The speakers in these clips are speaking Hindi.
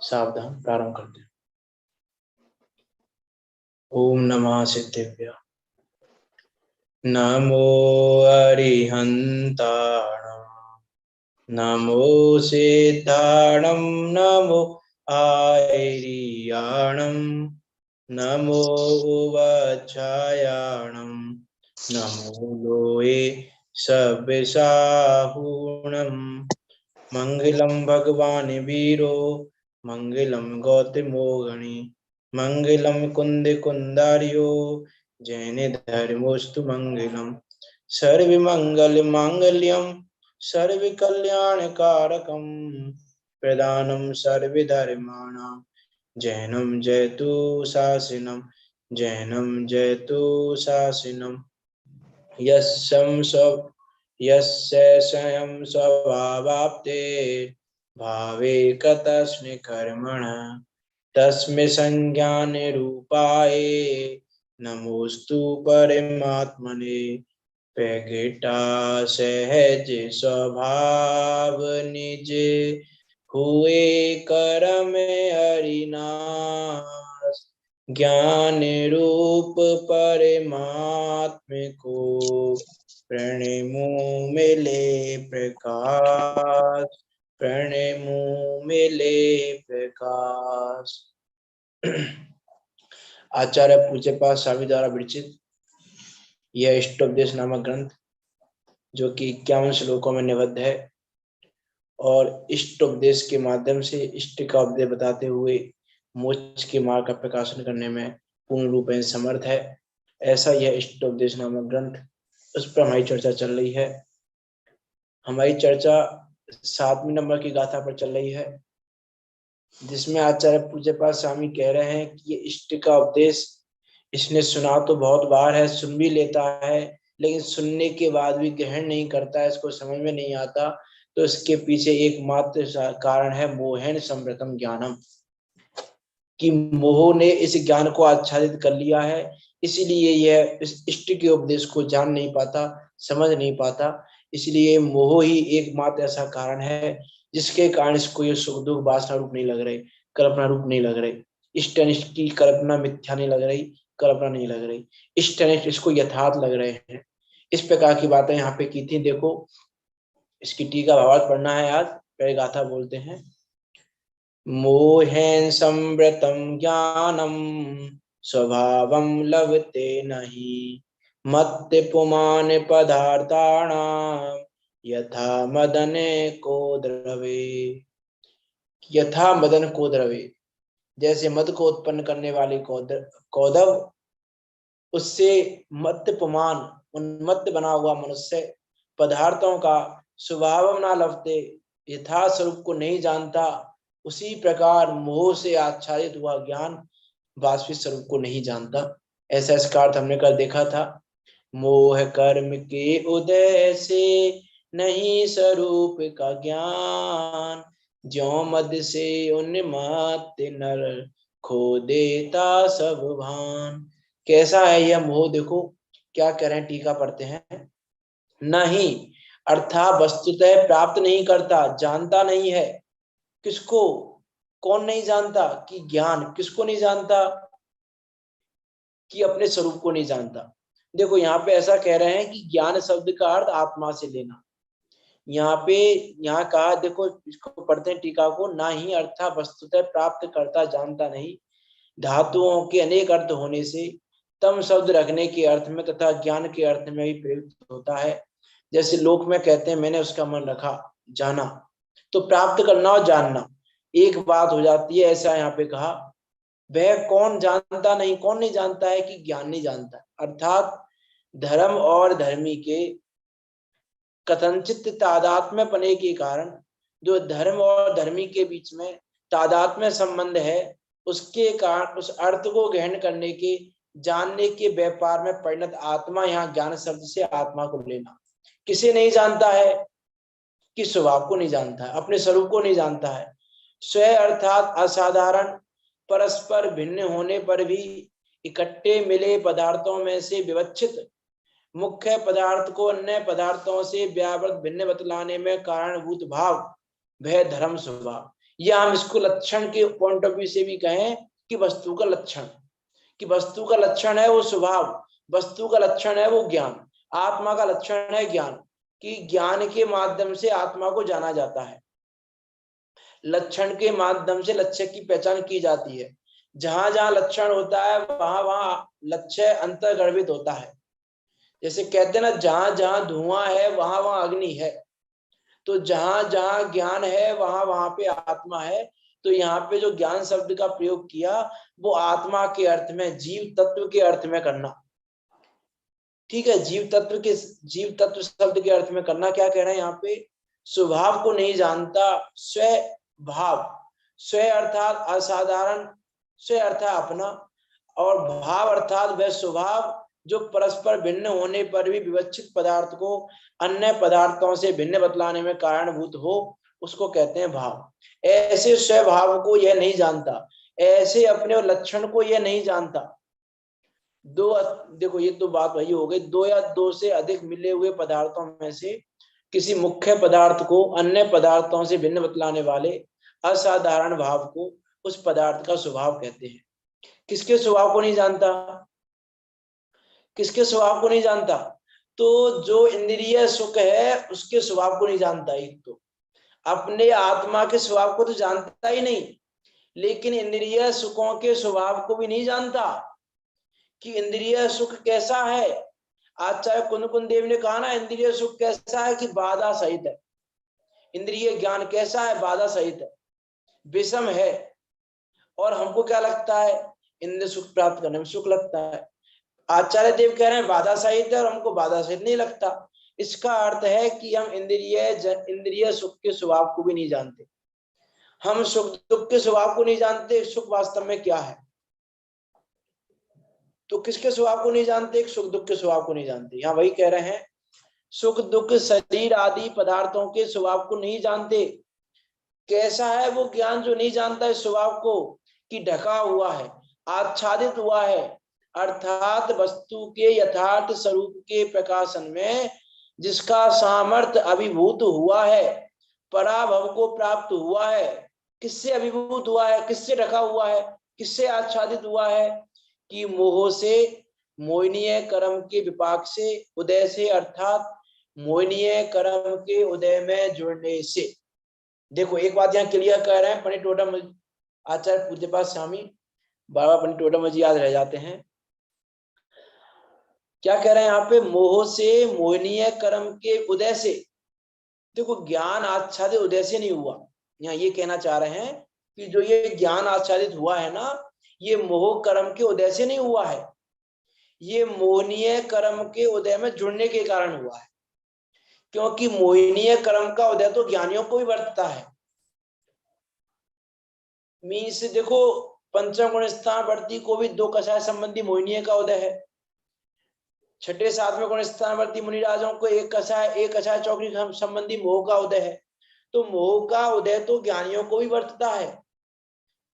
सावधान, प्रारंभ करते हैं। ओम नमः सिद्धेभ्य। नमो अरिहंताणं, नमो सिद्धाणं, नमो आयरियाणं, नमो वच्छायाणं, नमो लोये सव्यसाहुणं। मंगलम भगवान वीरो, मंगलम गौतमो गणि, मंगलम कुंद कुंदारियो, जैन धर्मोस्तु मंगलम। सर्वमंगल मांगल्यम, सर्व कल्याण कारकम, प्रदानम सर्वधर्माणां, जैनम जयतु शासनम, जैनम जयतु शासनम। यस्य स्वयं स्वभावाप्ते, भावे कतस्मै कर्मणः, तस्मै संज्ञानरूपाय नमोस्तु परमात्मने। प्रगटा सहज स्वभाव निज, हुए कर्म हरिनाश। ज्ञान रूप परमात्म को, प्रणमो मिले प्रकाश, प्रणमो मिले प्रकाश। आचार्य पूज्यपाद स्वामी द्वारा विरचित यह इष्टोपदेश नामक ग्रंथ, जो कि 51 श्लोकों में निबद्ध है और इष्टोपदेश के माध्यम से इष्ट का उपदेश बताते हुए मोक्ष के मार्ग का प्रकाशन करने में पूर्ण रूप में समर्थ है, ऐसा यह इष्टोपदेश नामक ग्रंथ, उस पर हमारी चर्चा चल रही है। हमारी चर्चा 7वें नंबर की गाथा पर चल रही है, जिसमें आचार्य पूज्यपाद स्वामी कह रहे हैं कि ये इष्ट का उपदेश इसने सुना तो बहुत बार है, सुन भी लेता है, लेकिन सुनने के बाद भी ग्रहण नहीं करता, इसको समझ में नहीं आता। तो इसके पीछे एकमात्र कारण है मोहेन संवृतम ज्ञानम, कि मोह ने इस ज्ञान को आच्छादित कर लिया है, इसीलिए यह इस इष्ट के उपदेश को जान नहीं पाता, समझ नहीं पाता। इसलिए मोह ही एकमात्र ऐसा कारण है जिसके कारण इसको ये सुख दुख वासना रूप नहीं लग रहे, कल्पना रूप नहीं लग रहे। इष्ट अनिष्ट की कल्पना मिथ्या नहीं लग रही, कल्पना नहीं लग रही, इष्ट अनिष्ट इसको यथार्थ लग रहे हैं। इस प्रकार की बातें यहाँ पे की थी। देखो, इसकी टीका भावार्थ पढ़ना है आज। पहले गाथा बोलते हैं। मोहेन संवृतम ज्ञानम, स्वभावम लभते नहीं, मत्ते पुमान पदार्थाणाम, यथा मदन को द्रवे। यथा मदन को द्रवे, जैसे मद को उत्पन्न करने वाले कौदव, उससे मत्त पुमान, उन्मत्त बना हुआ मनुष्य पदार्थों का स्वभाव ना लभते, यथा स्वरूप को नहीं जानता, उसी प्रकार मोह से आच्छादित हुआ ज्ञान वास्तविक स्वरूप को नहीं जानता। ऐसा इसका अर्थ हमने कर देखा था। मोह कर्म के उदय से नहीं स्वरूप का ज्ञान, ज्यों मद से उन्मत्त नर खो देता सब भान। कैसा है यह मोह? देखो क्या कह रहे हैं, टीका पढ़ते हैं। नहीं अर्थात वस्तुतः प्राप्त नहीं करता, जानता नहीं है। किसको? कौन नहीं जानता? कि ज्ञान। किसको नहीं जानता? कि अपने स्वरूप को नहीं जानता। देखो यहाँ पे ऐसा कह रहे हैं कि ज्ञान शब्द का अर्थ आत्मा से लेना। यहाँ कहा, देखो इसको पढ़ते हैं टीका को। ना ही अर्थात वस्तुतः प्राप्त करता, जानता नहीं। धातुओं के अनेक अर्थ होने से तम शब्द रखने के अर्थ में तथा ज्ञान के अर्थ में भी प्रयुक्त होता है। जैसे लोक में कहते हैं मैंने उसका मन रखा, जाना, तो प्राप्त करना और जानना एक बात हो जाती है। ऐसा यहाँ पे कहा, वह कौन जानता नहीं, कौन नहीं जानता है? कि ज्ञान नहीं जानता। अर्थात धर्म और धर्मी के कथनचित तादात्म्य पने के कारण, जो धर्म और धर्मी के बीच में तादात्म्य संबंध है, उसके कारण उस अर्थ को ग्रहण करने के, जानने के व्यापार में परिणत आत्मा, यहाँ ज्ञान शब्द से आत्मा को लेना। किसे नहीं जानता है? कि स्वभाव को नहीं जानता है, अपने स्वरूप को नहीं जानता है। स्वयं अर्थात असाधारण, परस्पर भिन्न होने पर भी इकट्ठे मिले पदार्थों में से विवक्षित मुख्य पदार्थ को अन्य पदार्थों से व्यावृत भिन्न बतलाने में कारणभूत भाव भय धर्म स्वभाव, या हम इसको लक्षण के पॉइंट ऑफ व्यू से भी कहें कि वस्तु का लक्षण, कि वस्तु का लक्षण है वो स्वभाव, वस्तु का लक्षण है वो ज्ञान, आत्मा का लक्षण है ज्ञान, कि ज्ञान के माध्यम से आत्मा को जाना जाता है, लक्षण के माध्यम से लक्ष्य की पहचान की जाती है। जहां जहां लक्षण होता है वहां वहां लक्ष्य अंतर्गर्भित होता है। जैसे कहते हैं ना, जहां जहां धुआं है वहां वहां अग्नि है, तो जहां जहां ज्ञान है वहां वहां पे आत्मा है। तो यहाँ पे जो ज्ञान शब्द का प्रयोग किया वो आत्मा के अर्थ में, जीव तत्व के अर्थ में करना, ठीक है, जीव तत्व शब्द के अर्थ में करना। क्या कह रहे हैं यहाँ पे, स्वभाव को नहीं जानता, स्व भाव, स्व अर्थात असाधारण, स्व अर्थात अपना, और भाव अर्थात वह स्वभाव जो परस्पर भिन्न होने पर भी विवक्षित पदार्थ को अन्य पदार्थों से भिन्न बतलाने में कारणभूत हो, उसको कहते हैं भाव। ऐसे स्वभाव को यह नहीं जानता, ऐसे अपने लक्षण को यह नहीं जानता। दो, देखो ये तो बात वही हो गई, दो या दो से अधिक मिले हुए पदार्थों में से किसी मुख्य पदार्थ को अन्य पदार्थों से भिन्न बतलाने वाले असाधारण भाव को उस पदार्थ का स्वभाव कहते हैं। किसके स्वभाव को नहीं जानता, किसके स्वभाव को नहीं जानता, तो जो इंद्रिय सुख है उसके स्वभाव को नहीं जानता। एक तो अपने आत्मा के स्वभाव को तो जानता ही नहीं, लेकिन इंद्रिय सुखों के स्वभाव को भी नहीं जानता कि इंद्रिय सुख कैसा है। आचार्य कुंद देव ने कहा ना, इंद्रिय सुख कैसा है कि बाधा सहित है, इंद्रिय ज्ञान कैसा है, बाधा सहित है, विषम है। और हमको क्या लगता है, इंद्रिय सुख प्राप्त करने में सुख लगता है। आचार्य देव कह रहे हैं बाधा सहित है और हमको बाधा सहित नहीं लगता। इसका अर्थ है कि हम इंद्रिय सुख के स्वभाव को भी नहीं जानते, हम सुख दुख के स्वभाव को नहीं जानते, सुख वास्तव में क्या है। तो किसके स्वभाव को नहीं जानते, एक सुख दुख के स्वभाव को नहीं जानते। यहाँ वही कह रहे हैं, सुख दुख शरीर आदि पदार्थों के स्वभाव को नहीं जानते। कैसा है वो ज्ञान जो नहीं जानता है स्वभाव को, कि ढका हुआ है, आच्छादित हुआ है, अर्थात वस्तु के यथार्थ स्वरूप के प्रकाशन में जिसका सामर्थ्य अभिभूत हुआ है, पराभव को प्राप्त हुआ है। किससे अभिभूत हुआ है, किससे ढका हुआ है, किससे आच्छादित हुआ है, कि मोह से, मोहनीय कर्म के विपाक से, उदय से, अर्थात मोहनीय कर्म के उदय में जुड़ने से। देखो एक बात यहाँ क्लियर कर रहे हैं पंडित टोडा आचार्य पूज्यपाद स्वामी बाबा पंडित टोडा जी याद रह जाते हैं। क्या कह रहे हैं यहाँ पे, मोह से, मोहनीय कर्म के उदय से। देखो ज्ञान आच्छादित उदय से नहीं हुआ, यहाँ ये कहना चाह रहे हैं कि जो ये ज्ञान आच्छादित हुआ है ना, ये मोह कर्म के उदय से नहीं हुआ है, ये मोहनीय कर्म के उदय में जुड़ने के कारण हुआ है। क्योंकि मोहनीय कर्म का उदय तो ज्ञानियों को भी वर्तता है। मीन्स देखो, पंचम गुण स्थान वर्ती को भी दो कषाय संबंधी मोहनीय का उदय है। छठे सातवें गुण स्थान वर्ती मुनिराजों को एक कषाय चौकड़ी संबंधी मोह का उदय है। तो मोह का उदय तो ज्ञानियों को भी वर्तता है,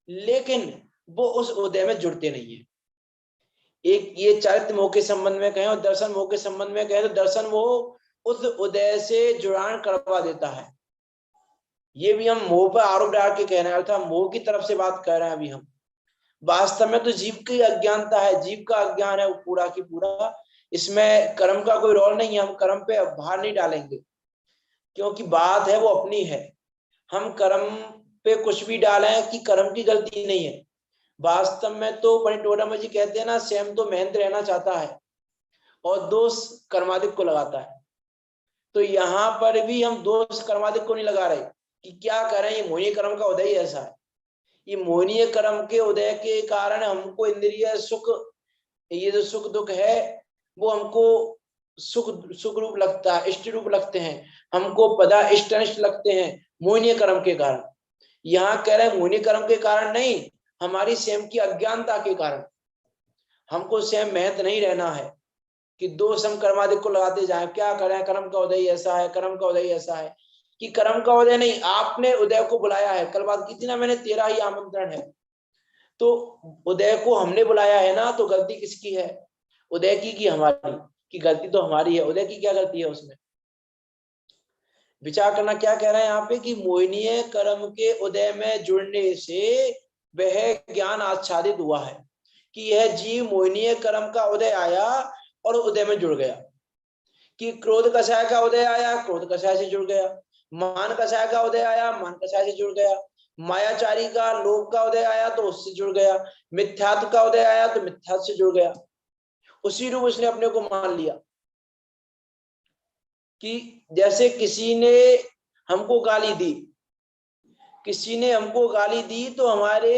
लेकिन वो उस उदय में जुड़ते नहीं है। एक ये चारित्र मोह के संबंध में कहें और दर्शन मोह के संबंध में कहें, तो दर्शन मोह उस उदय से जुड़ान करवा देता है। ये भी हम मोह पर आरोप डाल के कह रहे हैं, अर्थात मोह की तरफ से बात कर रहे हैं अभी हम। वास्तव में तो जीव की अज्ञानता है, जीव का अज्ञान है वो पूरा की पूरा। इसमें कर्म का कोई रोल नहीं है, हम कर्म पे भार नहीं डालेंगे, क्योंकि बात है वो अपनी है। हम कर्म पे कुछ भी डालें कि कर्म की गलती नहीं है। वास्तव में तो पंडित टोडा जी कहते हैं ना, स्वयं तो मेहनत रहना चाहता है और दोष कर्माधिक को लगाता है। तो यहाँ पर भी हम दोष कर्माधिक को नहीं लगा रहे कि क्या करें, ये मोहनीय कर्म का उदय ही ऐसा है। ये मोहनीय कर्म के उदय के कारण हमको इंद्रिय सुख, ये जो सुख दुख है वो हमको सुख रूप लगता है, इष्ट रूप लगते हैं, हमको पदा इष्ट अनिष्ट लगते हैं मोहनीय कर्म के कारण। यहाँ कह रहे हैं मोहनीय कर्म के कारण नहीं, हमारी स्वयं की अज्ञानता के कारण। हमको स्वयं मेहनत नहीं रहना है कि दोष हम कर्माधिक को लगाते जाए। क्या करें, कर्म का उदय ऐसा है, कर्म का उदय ऐसा है, कि कर्म का उदय नहीं, आपने उदय को बुलाया है। कल बात की थी ना मैंने, तेरा ही आमंत्रण है, तो उदय को हमने बुलाया है ना, तो गलती किसकी है, उदय की हमारी? कि गलती तो हमारी है, उदय की क्या गलती है उसमें? विचार करना क्या कह रहे हैं यहाँ पे कि मोहिनीय कर्म के उदय में जुड़ने से वह ज्ञान आच्छादित हुआ है कि यह जीव मोहिनीय कर्म का उदय आया और उदय में जुड़ गया, कि क्रोध कषाय का उदय आया, क्रोध कषाय से जुड़ गया, मान कषाय का उदय आया, मान कषाय से जुड़ गया, मायाचारी का लोभ का उदय आया तो उससे जुड़ गया, मिथ्यात्व का उदय आया तो मिथ्यात्व से जुड़ गया। उसी रूप उसने अपने को मान लिया कि जैसे किसी ने हमको गाली दी, किसी ने हमको गाली दी तो हमारे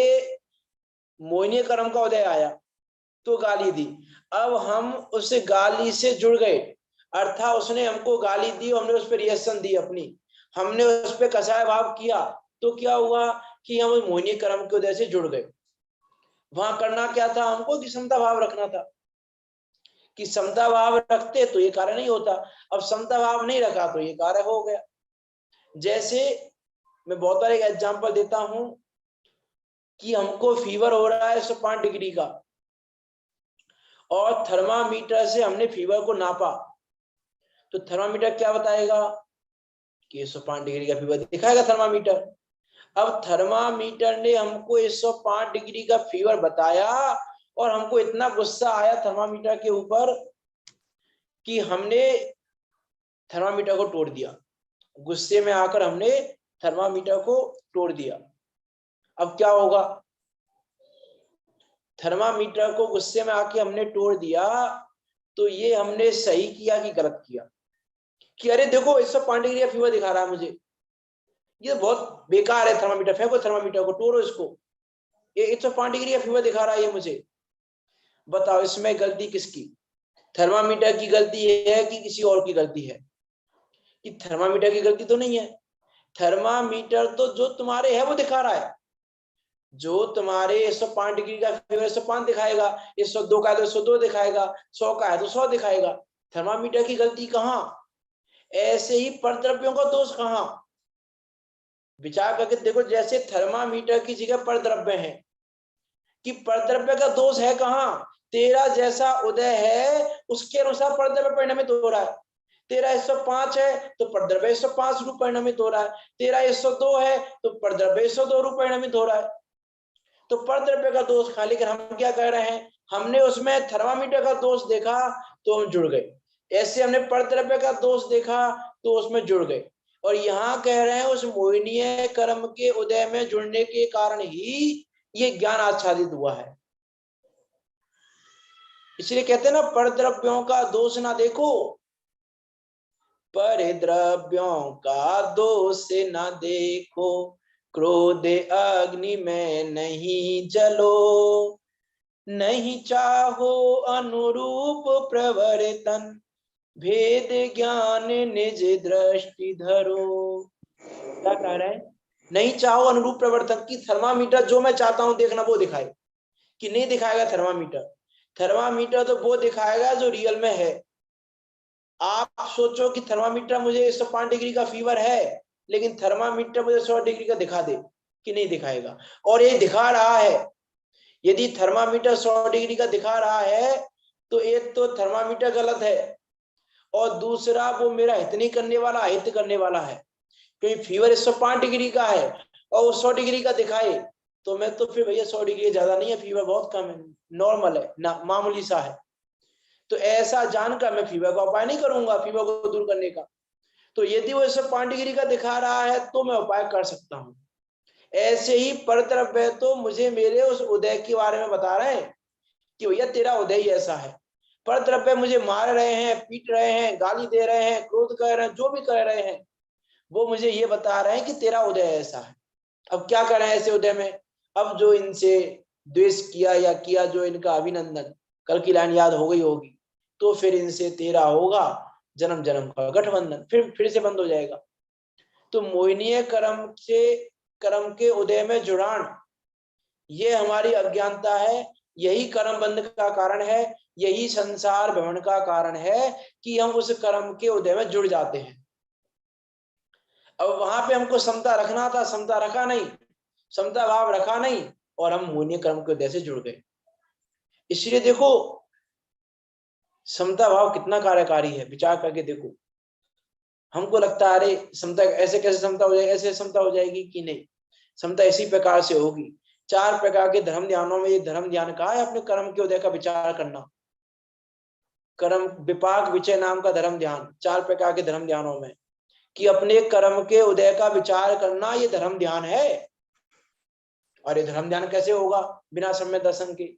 मोहिनी कर्म का उदय आया तो गाली दी, अब हम उस गाली से जुड़ गए, अर्थात उसने हमको गाली दी, हमने उस पर रिएक्शन दी अपनी, हमने उस पर कसाय भाव किया, तो क्या हुआ कि हम मोहिनी कर्म के उदय से जुड़ गए। वहां करना क्या था हमको कि समता भाव रखना था, कि समता भाव रखते तो ये कार्य नहीं होता, अब समता भाव नहीं रखा तो ये कार्य हो गया। जैसे मैं बहुत बार एक एग्जांपल देता हूं कि हमको फीवर हो रहा है 105 डिग्री का और थर्मामीटर से हमने फीवर को नापा, तो थर्मामीटर क्या बताएगा कि 105 डिग्री का फीवर दिखाएगा थर्मामीटर। अब थर्मामीटर ने हमको 105 डिग्री का फीवर बताया और हमको इतना गुस्सा आया थर्मामीटर के ऊपर कि हमने थर्मामीटर को तोड़ दिया, गुस्से में आकर हमने थर्मामीटर को तोड़ दिया। अब क्या होगा, थर्मामीटर को गुस्से में आके हमने तोड़ दिया तो ये हमने सही किया कि गलत किया, कि अरे देखो 105 डिग्री का फीवर दिखा रहा है मुझे, ये बहुत बेकार है थर्मामीटर, फेंको थर्मामीटर को, तोड़ो इसको, ये 105 डिग्री का फीवर दिखा रहा है ये मुझे। बताओ इसमें गलती किसकी, थर्मामीटर की गलती है कि किसी और की गलती है? कि थर्मामीटर की गलती तो नहीं है, थर्मामीटर तो जो तुम्हारे है वो दिखा रहा है, जो तुम्हारे 105 डिग्री का फीवर 105 दिखाएगा, 102 का है तो 102 दिखाएगा, 100 का है तो 100 दिखाएगा। थर्मामीटर की गलती कहाँ? ऐसे ही परद्रव्यों का दोष कहाँ? विचार करके देखो, जैसे थर्मामीटर की जगह परद्रव्य है, कि परद्रव्य का दोष है कहाँ? तेरा जैसा उदय है उसके अनुसार परद्रव्य परिणमित हो रहा है। तेरा 105 है तो परद्रव्य 105 रूप परिणमित हो रहा है, तेरा 102 है तो परद्रव्य 102 रूप परिणमित हो रहा है। तो परद्रव्य का दोष खा, लेकिन हम क्या कर रहे हैं, हमने उसमें थर्मामीटर का दोष देखा तो हम जुड़ गए, ऐसे हमने परद्रव्य का दोष देखा तो उसमें जुड़ गए। और यहाँ कह रहे हैं उस मोहिनीय कर्म के उदय में जुड़ने के कारण ही ये ज्ञान आच्छादित हुआ है। इसलिए कहते हैं ना, परद्रव्यों का दोष ना देखो, परिद्रव्यों का दोष ना देखो, क्रोध अग्नि में नहीं जलो, नहीं चाहो अनुरूप प्रवर्तन, भेद ज्ञान निज दृष्टि धरो। क्या कह रहे हैं, नहीं चाहो अनुरूप प्रवर्तन, की थर्मामीटर जो मैं चाहता हूं देखना वो दिखाए, कि नहीं दिखाएगा थर्मामीटर, थर्मामीटर तो वो दिखाएगा जो रियल में है। आप सोचो कि थर्मामीटर मुझे 105 डिग्री का फीवर है, लेकिन थर्मामीटर मुझे 100 डिग्री का दिखा दे, कि नहीं दिखाएगा? और ये दिखा रहा है, यदि थर्मामीटर 100 डिग्री का दिखा रहा है तो एक तो थर्मामीटर गलत है और दूसरा वो मेरा हित नहीं करने वाला, अहित करने वाला है। क्योंकि फीवर 105 डिग्री का है और वो 100 डिग्री का दिखाए तो मैं तो फिर भैया 100 डिग्री ज्यादा नहीं है, फीवर बहुत कम है, नॉर्मल है ना, मामूली सा है, तो ऐसा जानकर मैं फीवर का उपाय नहीं करूंगा, फीवर को दूर करने का। तो यदि वो 105 डिग्री का दिखा रहा है तो मैं उपाय कर सकता हूँ। ऐसे ही परद्रव्य तो मुझे मेरे उस उदय के बारे में बता रहे हैं कि भैया तेरा उदय ही ऐसा है। परद्रव्य मुझे मार रहे हैं, पीट रहे हैं, गाली दे रहे हैं, क्रोध कर रहे हैं, जो भी कर रहे हैं, वो मुझे ये बता रहे हैं कि तेरा उदय ऐसा है। अब क्या करें ऐसे उदय में? अब जो इनसे द्वेष किया या किया जो इनका अभिनंदन, कल की लाइन याद हो गई होगी, तो फिर इनसे तेरा होगा जन्म जन्म का गठबंधन, फिर से बंद हो जाएगा। तो मोहिनीय कर्म के उदय में जुड़ान, ये हमारी अज्ञानता है, यही कर्म बंध का कारण है, यही संसार भ्रमण का कारण है कि हम उस कर्म के उदय में जुड़ जाते हैं। अब वहां पे हमको समता रखना था, समता रखा नहीं, समता भाव रखा नहीं और हम मोहिनी कर्म के उदय से जुड़ गए। इसलिए देखो समता भाव कितना कार्यकारी है, विचार करके देखो। हमको लगता है अरे समता ऐसे कैसे समता हो जाएगी, ऐसे समता हो जाएगी कि नहीं, समता इसी प्रकार से होगी। 4 प्रकार के धर्म ध्यानों में ये धर्म ध्यान कहा है अपने कर्म के उदय का विचार करना। कर्म विपाक विचय नाम का धर्म ध्यान 4 प्रकार के धर्म ध्यानों में, कि अपने कर्म के उदय का विचार करना ये धर्म ध्यान है। और ये धर्म ध्यान कैसे होगा? बिना सम्यक दर्शन के।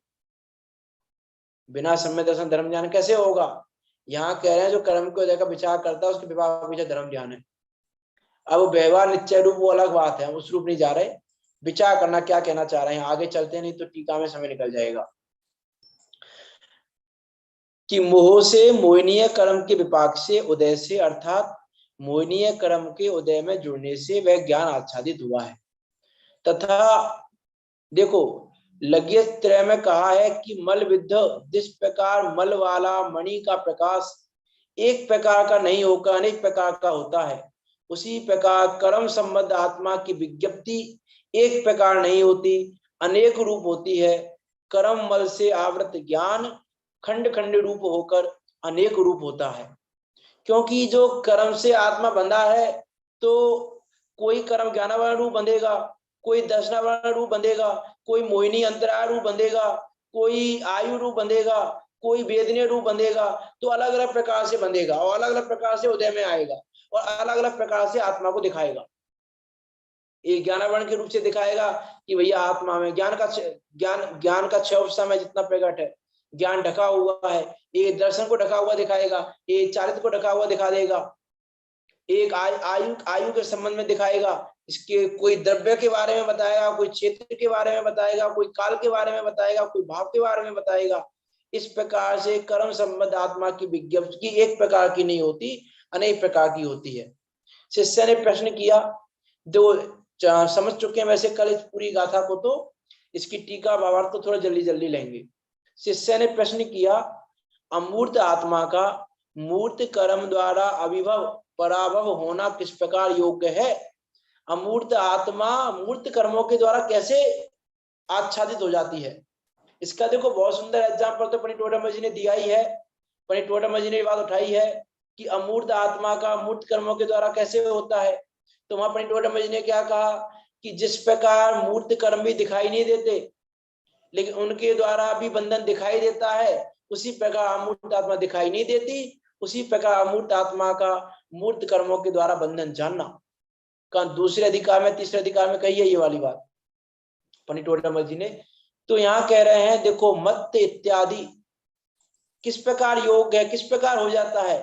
बिना सम्यक दर्शन धर्म ध्यान कैसे होगा? यहाँ कह रहे हैं जो कर्म के उदय का विचार करता है उसके विपाक विचय धर्म ध्यान है। अब व्यवहार निश्चय रूप वो अलग बात है, हम उस रूप नहीं जा रहे। विचार करना क्या कहना चाह रहे हैं आगे चलते, नहीं तो टीका में समय निकल जाएगा। कि मोह से मोहनीय कर्म के विपाक से उदय से, अर्थात मोहनीय कर्म के उदय में जुड़ने से वह ज्ञान आच्छादित हुआ है। तथा देखो लग्य त्रय में कहा है कि मल विद्ध, जिस प्रकार मल वाला मणि का प्रकाश एक प्रकार का नहीं होकर अनेक प्रकार का होता है, उसी प्रकार कर्म संबद्ध आत्मा की विज्ञप्ति एक प्रकार नहीं होती, अनेक रूप होती है। कर्म मल से आवृत ज्ञान खंड खंड रूप होकर अनेक रूप होता है। क्योंकि जो कर्म से आत्मा बंधा है तो कोई कर्म ज्ञानावरण रूप बंधेगा, कोई दर्शनावरण रूप बंधेगा, कोई मोहिनी अंतराय रूप बंधेगा, कोई आयु रूप बंधेगा, कोई वेदनीय रूप बंधेगा। तो अलग अलग प्रकार से बंधेगा और अलग अलग प्रकार से उदय में आएगा और अलग अलग प्रकार से आत्मा को दिखाएगा। एक ज्ञानावरण के रूप से दिखाएगा कि भैया आत्मा में ज्ञान का क्षय समय जितना प्रकट है, ज्ञान ढका हुआ है। एक दर्शन को ढका हुआ दिखाएगा, एक चारित्र को ढका हुआ दिखा देगा, एक आयु के संबंध में दिखाएगा, इसके कोई द्रव्य के बारे में बताएगा, कोई क्षेत्र के बारे में बताएगा, कोई काल के बारे में बताएगा, कोई भाव के बारे में बताएगा। इस प्रकार से कर्म संबद्ध आत्मा की विज्ञप्ति एक प्रकार की नहीं होती, अनेक प्रकार की होती है। शिष्य ने प्रश्न किया, जो समझ चुके हैं वैसे कल इस पूरी गाथा को, तो इसकी टीका भावार्थ तो थोड़ा जल्दी जल्दी लेंगे। शिष्य ने प्रश्न किया, अमूर्त आत्मा का मूर्त कर्म द्वारा अविभव पराभव होना किस प्रकार योग्य है? अमूर्त आत्मा मूर्त कर्मों के द्वारा कैसे आच्छादित हो जाती है? इसका देखो बहुत सुंदर एग्जाम्पल तो पंडित जी ने दिया ही है। पंडित जी ने ये बात उठाई है कि अमूर्त आत्मा का मूर्त कर्मों के द्वारा कैसे होता है। तो वहां पंडित जी ने क्या कहा कि जिस प्रकार मूर्त कर्म भी दिखाई नहीं देते लेकिन उनके द्वारा भी बंधन दिखाई देता है, उसी प्रकार अमूर्त आत्मा दिखाई नहीं देती, उसी प्रकार अमूर्त आत्मा का मूर्त कर्मों के द्वारा बंधन जानना। का दूसरे अधिकार में तीसरे अधिकार में कही है ये वाली बात पंडित जी ने। तो यहाँ कह रहे हैं देखो मत इत्यादि किस प्रकार योग है, किस प्रकार हो जाता है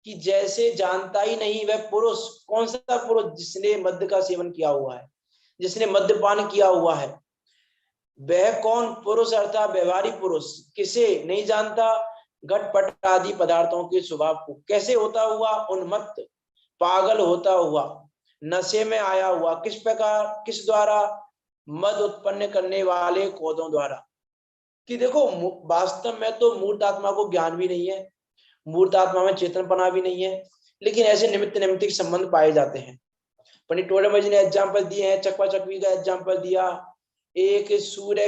कि जैसे जानता ही नहीं वह पुरुष, कौन सा पुरुष? जिसने मद्य का सेवन किया हुआ है, जिसने मद्यपान किया हुआ है, वह कौन पुरुष अर्थात व्यवहारिक पुरुष किसे नहीं जानता? घटपट आदि पदार्थों के स्वभाव को। कैसे होता हुआ? उन्मत्त, पागल होता हुआ, नशे में आया हुआ। किस प्रकार, किस द्वारा? मद उत्पन्न करने वाले कोदों द्वारा। कि देखो वास्तव में तो मूर्त आत्मा को ज्ञान भी नहीं है, मूर्त आत्मा में चेतनपना भी नहीं है, लेकिन ऐसे निमित्त नैमित्तिक संबंध पाए जाते हैं। पंडित जी ने एग्जाम्पल दिए हैं, चकवा चकवी का एग्जाम्पल दिया, एक सूर्य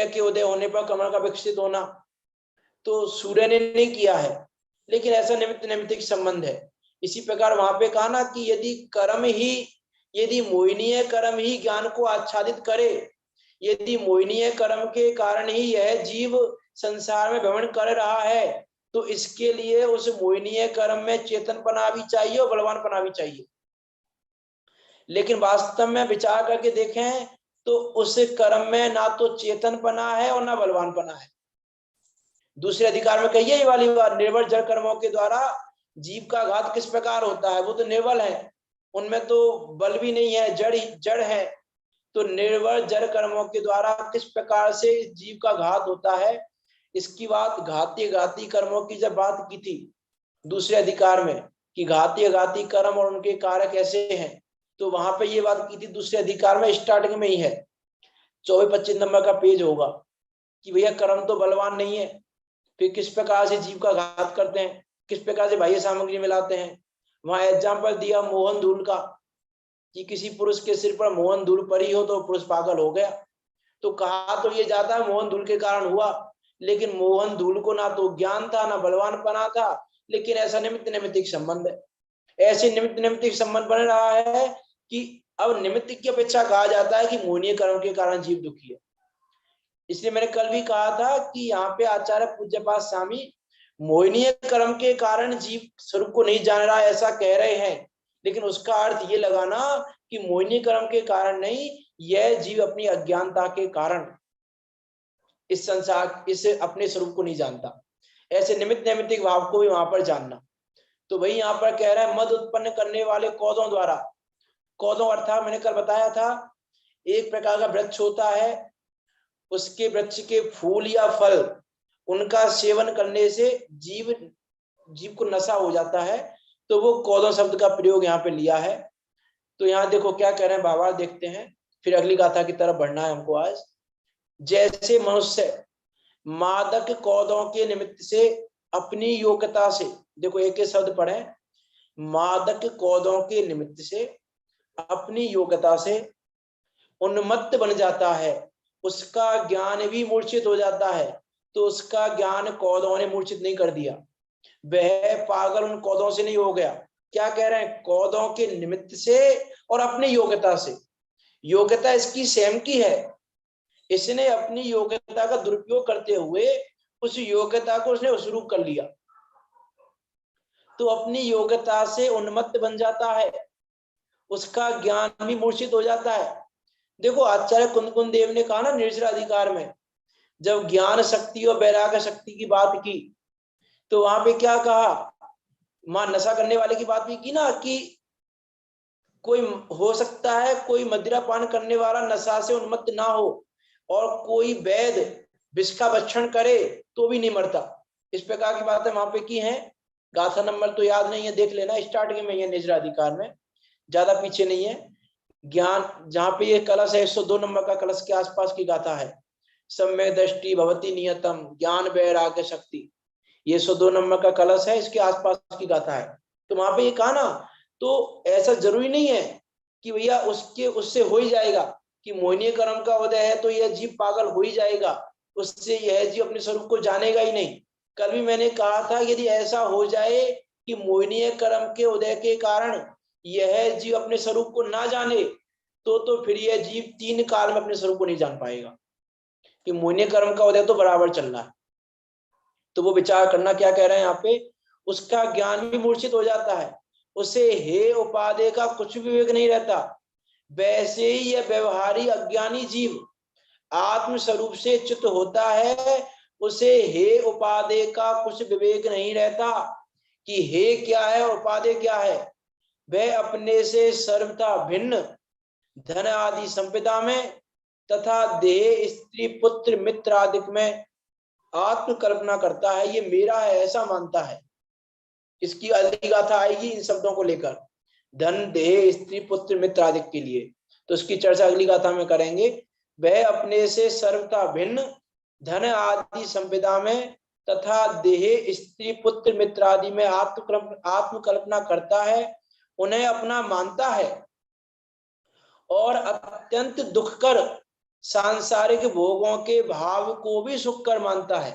के उदय होने पर कमल का विकसित होना, तो सूर्य ने नहीं किया है लेकिन ऐसा निमित्त नैमित्तिक संबंध है। इसी प्रकार वहां पे कहा ना कि यदि मोहिनीय कर्म ही ज्ञान को आच्छादित करे, यदि मोहिनीय कर्म के कारण ही यह जीव संसार में भ्रमण कर रहा है, तो इसके लिए उस मोहिनीय कर्म में चेतनपना भी चाहिए और बलवानपना भी चाहिए। लेकिन वास्तव में विचार करके देखें तो उस कर्म में ना तो चेतनपना है और ना बलवानपना है। दूसरे अधिकार में कहिए ये वाली बात, निर्बल जड़ कर्मों के द्वारा जीव का घात किस प्रकार होता है? वो तो निर्बल है, उनमें तो बल भी नहीं है, जड़ है। तो निर्बल जड़ कर्मों के द्वारा किस प्रकार से जीव का घात होता है, इसकी बात घाती कर्मों की जब बात की थी दूसरे अधिकार में कि घाती कर्म और उनके कारक कैसे हैं, तो वहां पे ये बात की थी दूसरे अधिकार में, स्टार्टिंग में ही है, 24-25 नंबर का पेज होगा कि भैया कर्म तो बलवान नहीं है, फिर किस प्रकार से जीव का घात करते हैं, किस प्रकार से बाह्य सामग्री मिलाते हैं। वहां एग्जाम्पल दिया मोहन धूल का कि किसी पुरुष के सिर पर मोहन धूल पड़ी हो तो पुरुष पागल हो गया। तो कहा तो ये जाता है मोहन धूल के कारण हुआ, लेकिन मोहन धूल को ना तो ज्ञान था ना बलवानपना था, लेकिन ऐसा निमित्त नैमित्तिक संबंध है। ऐसे निमित्त निमित्त संबंध बन रहा है कि अब निमित्त की अपेक्षा कहा जाता है कि मोहनीय कर्म के कारण जीव दुखी है। इसलिए मैंने कल भी कहा था कि यहाँ पे आचार्य पूज्यपाद स्वामी मोहनीय कर्म के कारण जीव स्वरूप को नहीं जान रहा ऐसा कह रहे हैं, लेकिन उसका अर्थ ये लगाना कि मोहनीय कर्म के कारण नहीं, यह जीव अपनी अज्ञानता के कारण इस संसार इस अपने स्वरूप को नहीं जानता। ऐसे निमित्त नैमित्तिक भाव को भी वहां पर जानना। तो वही यहाँ पर कह रहा है मद उत्पन्न करने वाले कौदों द्वारा। कौदों अर्थात मैंने कल बताया था एक प्रकार का वृक्ष होता है, उसके वृक्ष के फूल या फल उनका सेवन करने से जीव को नशा हो जाता है, तो वो कौदों शब्द का प्रयोग यहाँ पे लिया है। तो यहाँ देखो क्या कह रहे हैं बाबा, देखते हैं फिर अगली गाथा की तरफ बढ़ना है हमको आज। जैसे मनुष्य मादक कौदों के निमित्त से अपनी योग्यता से, देखो एक शब्द पढ़े, मादक कौदों के निमित्त से अपनी योग्यता से उन्मत्त बन जाता है, उसका ज्ञान भी मूर्छित हो जाता है। तो उसका ज्ञान कौदों ने मूर्छित नहीं कर दिया, वह पागल उन कौदों से नहीं हो गया। क्या कह रहे हैं, कौदों के निमित्त से और अपनी योग्यता से। योग्यता इसकी स्वयं की है, इसने अपनी योग्यता का दुरुपयोग करते हुए उस योग्यता को उसने उसरूप कर लिया, तो अपनी योग्यता से उन्मत्त बन जाता है, उसका ज्ञान भी मूर्छित हो जाता है। देखो आचार्य कुंद देव ने कहा ना निर्जराधिकार में, जब ज्ञान शक्ति और वैराग्य शक्ति की बात की तो वहां पे क्या कहा, मां नशा करने वाले की बात भी की ना, कि कोई हो सकता है कोई मदिरा पान करने वाला नशा से उन्मत्त ना हो और कोई वैद विष का भक्षण करे तो भी नहीं मरता। इस प्रकार की बातें वहां पे की हैं। गाथा नंबर तो याद नहीं है, देख लेना, स्टार्टिंग में है निजराधिकार में, ज्यादा पीछे नहीं है। ज्ञान जहां पे ये कलश है 102 नंबर का कलश के आसपास की गाथा है, सम्यक दृष्टि भवती नियतम ज्ञान वैराग्य शक्ति, ये 102 नंबर का कलश है, इसके आसपास की गाथा है। तो वहां पे ये कहा ना, तो ऐसा जरूरी नहीं है कि भैया उससे हो ही जाएगा कि मोहिनी कर्म का उदय है तो यह जीव पागल हो ही जाएगा, उससे यह जीव अपने स्वरूप को जानेगा ही नहीं। कल भी मैंने कहा था यदि ऐसा हो जाए कि मोहिनी कर्म के उदय के कारण यह जीव अपने स्वरूप को ना जाने तो फिर यह जीव 3 काल में अपने स्वरूप को नहीं जान पाएगा, कि मोहिनी कर्म का उदय तो बराबर चल रहा है। तो वो विचार करना, क्या कह रहे हैं यहाँ पे, उसका ज्ञान भी मूर्छित हो जाता है, उसे हे उपादेय का कुछ विवेक नहीं रहता। वैसे ही यह व्यवहारी अज्ञानी जीव आत्म स्वरूप से च्युत होता है, उसे हे उपादेय का कुछ विवेक नहीं रहता कि हे क्या है और उपादेय क्या है। वह अपने से सर्वथा भिन्न धन आदि संपदा में तथा देह स्त्री पुत्र मित्र आदि में आत्म कल्पना करता है, ये मेरा है ऐसा मानता है। इसकी अगली गाथा आएगी इन शब्दों को लेकर, धन देह स्त्री पुत्र मित्र आदि के लिए, तो इसकी चर्चा अगली गाथा में करेंगे। वह अपने से सर्वथा भिन्न धन आदि संपदा में तथा देह स्त्री पुत्र मित्र आदि में आत्मकल्पना करता है, उन्हें अपना मानता है और अत्यंत दुखकर सांसारिक भोगों के भाव को भी सुखकर मानता है।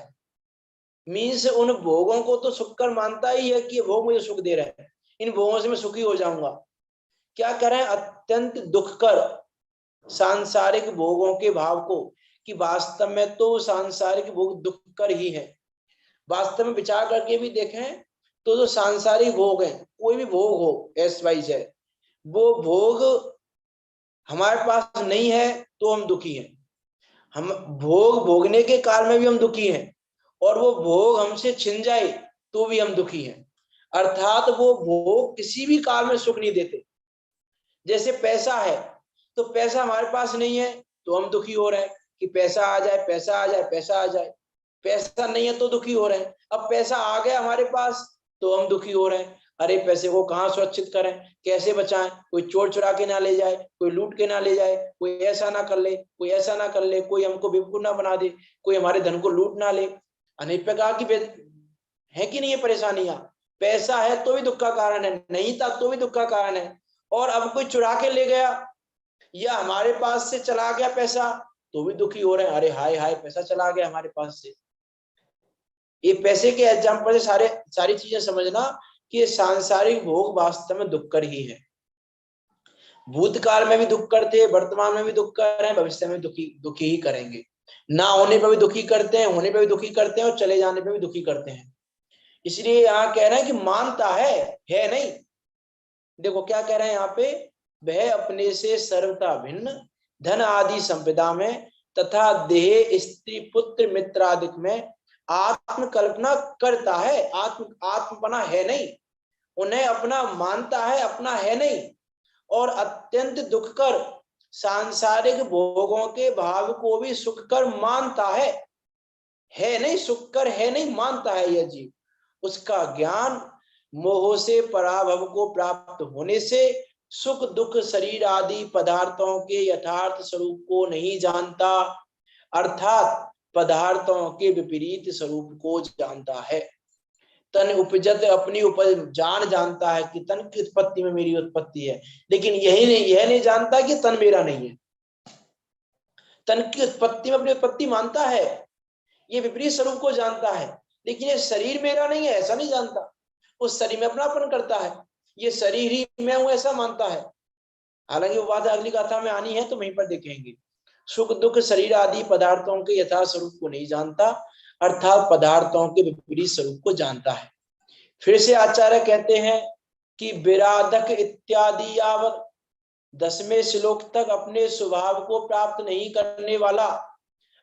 मीन्स उन भोगों को तो सुखकर मानता ही है कि भोग मुझे सुख दे रहे हैं, इन भोगों से मैं सुखी हो जाऊंगा। क्या करें, अत्यंत दुखकर सांसारिक भोगों के भाव को, कि वास्तव में तो सांसारिक भोग दुखकर ही है। वास्तव में विचार करके भी देखें तो जो सांसारिक भोग है, कोई भी भोग हो एस वाइज है, वो भोग हमारे पास नहीं है तो हम दुखी हैं, हम भोग भोगने के काल में भी हम दुखी हैं, और वो भोग हमसे छिन जाए तो भी हम दुखी हैं। अर्थात वो भोग किसी भी काल में सुख नहीं देते। जैसे पैसा है, तो पैसा हमारे पास नहीं है तो हम दुखी हो रहे हैं कि पैसा आ जाए पैसा आ जाए पैसा आ जाए, पैसा नहीं है तो दुखी हो रहे हैं। अब पैसा आ गया हमारे पास तो हम दुखी हो रहे हैं, अरे पैसे को कहाँ सुरक्षित करें, कैसे बचाएं, कोई चोर चुरा के ना ले जाए, कोई लूट के ना ले जाए, कोई ऐसा ना कर ले, कोई ऐसा ना कर ले, कोई हमको बेवकूफ ना बना दे, कोई हमारे धन को लूट ना ले। अनेक प्रकार की है कि नहीं है परेशानियां। पैसा है तो भी दुख का कारण है, नहीं था तो भी दुख का कारण है, और अब कोई चुरा के ले गया या हमारे पास से चला गया पैसा तो भी दुखी हो रहे हैं, अरे हाय हाय पैसा चला गया हमारे पास से। ये पैसे के एग्जाम्पल से सारी चीजें समझना कि ये सांसारिक भोग वास्तव में दुखकर ही है। भूतकाल में भी दुख करते, वर्तमान में भी दुख कर रहे हैं, भविष्य में दुखी ही करेंगे। ना होने पर भी दुखी करते हैं, होने पर भी दुखी करते हैं, और चले जाने पर भी दुखी करते हैं। इसलिए यहाँ कह रहे हैं कि मानता है नहीं। देखो क्या कह रहे हैं यहाँ पे, वह अपने से सर्वथा भिन्न धन आदि संपदा में तथा देह स्त्री पुत्र मित्र आदि में आत्म कल्पना करता है, आत्मपना है नहीं, उन्हें अपना मानता है, अपना है नहीं, और अत्यंत दुख कर सांसारिक भोगों के भाव को भी सुख कर मानता है नहीं, सुख कर है नहीं, मानता है यह जीव। उसका ज्ञान मोह से पराभव को प्राप्त होने से सुख दुख शरीर आदि पदार्थों के यथार्थ स्वरूप को नहीं जानता, अर्थात पदार्थों के विपरीत स्वरूप को जानता है। तन उपजत अपनी उपज जानता है कि तन की उत्पत्ति में मेरी उत्पत्ति है, लेकिन यह नहीं जानता कि तन मेरा नहीं है। तन की उत्पत्ति में अपनी उत्पत्ति मानता है, ये विपरीत स्वरूप को जानता है, लेकिन ये शरीर मेरा नहीं है ऐसा नहीं जानता। उस शरीर में अपनापन करता है, ये शरीर ही मैं हूं ऐसा मानता है। हालांकि वो बात अगली गाथा में आनी है तो वहीं पर देखेंगे। सुख दुख शरीर आदि पदार्थों के यथार्थ स्वरूप को नहीं जानता, अर्थात पदार्थों के विपरीत स्वरूप को जानता है। फिर से आचार्य कहते हैं कि विराधक इत्यादि यावत 10वें श्लोक तक अपने स्वभाव को प्राप्त नहीं करने वाला,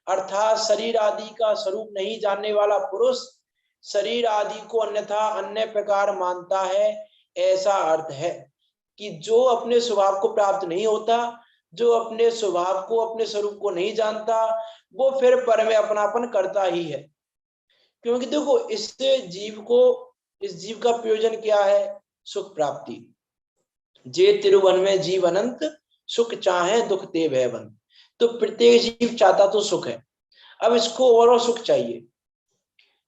अर्थात शरीर आदि का स्वरूप नहीं जानने वाला पुरुष शरीर आदि को अन्यथा अन्य प्रकार मानता है, ऐसा अर्थ है कि जो अपने स्वभाव को प्राप्त नहीं होता, जो अपने स्वभाव को अपने स्वरूप को नहीं जानता, वो फिर पर में अपनापन करता ही है। क्योंकि देखो इस जीव का प्रयोजन क्या है, सुख प्राप्ति। जे तिरुवन में जीव अनंत सुख चाहे दुख ते भयवन। तो प्रत्येक जीव चाहता तो सुख है, अब इसको और सुख चाहिए।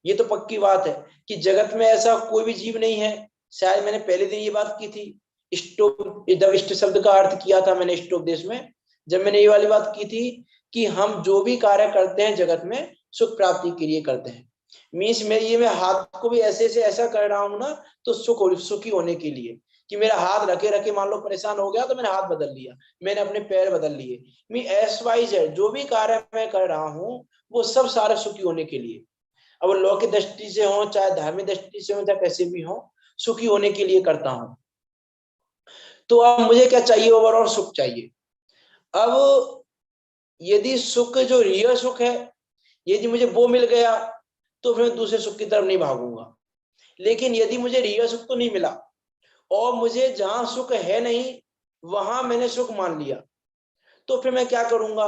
ये तो पक्की बात है कि जगत में ऐसा कोई भी जीव नहीं है, शायद मैंने पहले दिन ये बात की थी, इष्ट शब्द का अर्थ किया था मैंने इष्टोपदेश में, जब मैंने ये वाली बात की थी कि हम जो भी कार्य करते हैं जगत में सुख प्राप्ति के लिए करते हैं। मीन्स मैं हाथ को भी ऐसे से ऐसा कर रहा हूं ना तो सुखी होने के लिए, कि मेरा हाथ रखे रखे मान लो परेशान हो गया तो मैंने हाथ बदल लिया, मैंने अपने पैर बदल लिए। मैं XYZ जो भी कार्य मैं कर रहा हूं वो सब सारे सुखी होने के लिए, अब लौकिक दृष्टि से हो चाहे धार्मिक दृष्टि से हो चाहे कैसे भी हो, सुखी होने के लिए करता हूं। तो अब मुझे क्या चाहिए, ओवरऑल सुख चाहिए। अब यदि सुख जो रियल सुख है यदि मुझे वो मिल गया तो फिर दूसरे सुख की तरफ नहीं भागूंगा। लेकिन यदि मुझे रियल सुख तो नहीं मिला और मुझे जहां सुख है नहीं वहां मैंने सुख मान लिया, तो फिर मैं क्या करूंगा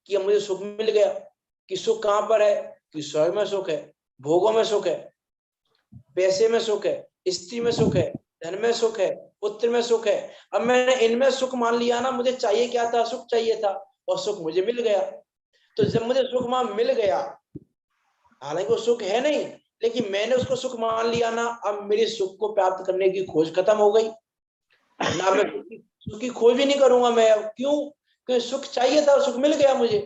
कि अब मुझे सुख मिल गया, कि सुख कहां पर है, कि स्वर्ग में सुख है, भोगों में सुख है, पैसे में सुख है, स्त्री में सुख है, धन में सुख है, पुत्र में सुख है। अब मैंने इनमें सुख मान लिया ना, मुझे चाहिए क्या था, सुख चाहिए था, और सुख मुझे मिल गया। तो जब मुझे सुख वहां मिल गया, हालांकि वो सुख है नहीं लेकिन मैंने उसको सुख मान लिया ना, अब मेरे सुख को प्राप्त करने की खोज खत्म हो गई ना, मैं सुख की खोज भी नहीं करूंगा मैं। अब क्यों, क्योंकि सुख चाहिए था, सुख मिल गया मुझे।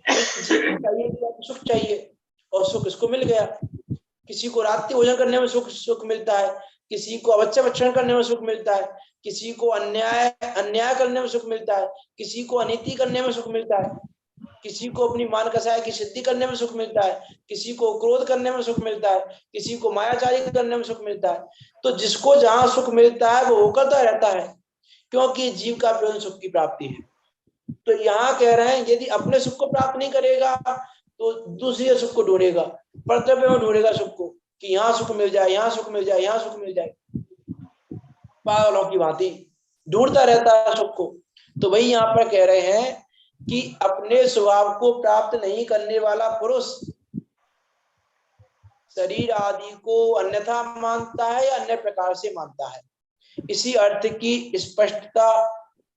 चाहिए सुख चाहिए और सुख इसको मिल गया। किसी को रात्रि भोजन करने में सुख मिलता है, किसी को अवच्य भक्षण करने में सुख मिलता है, किसी को अन्याय करने में सुख मिलता है, किसी को अनीति करने में सुख मिलता है, किसी को अपनी मान कसाय की सिद्धि करने में सुख मिलता है, किसी को क्रोध करने में सुख मिलता है, किसी को मायाचारी करने में सुख मिलता है। तो जिसको जहां सुख मिलता है वो करता रहता है, क्योंकि जीव का प्रयोजन सुख की प्राप्ति है। तो यहाँ कह रहे हैं यदि अपने सुख को प्राप्त नहीं करेगा तो दूसरे सुख को ढूंढेगा, कर्तव्य में ढूंढेगा सुख को, कि यहाँ सुख मिल जाए, यहाँ सुख मिल जाए, यहाँ सुख मिल जाए, पागलों की भांति ढूंढता रहता है सुख को। तो वही यहाँ पर कह रहे हैं कि अपने स्वभाव को प्राप्त नहीं करने वाला पुरुष शरीर आदि को अन्यथा मानता है या अन्य प्रकार से मानता है। इसी अर्थ की स्पष्टता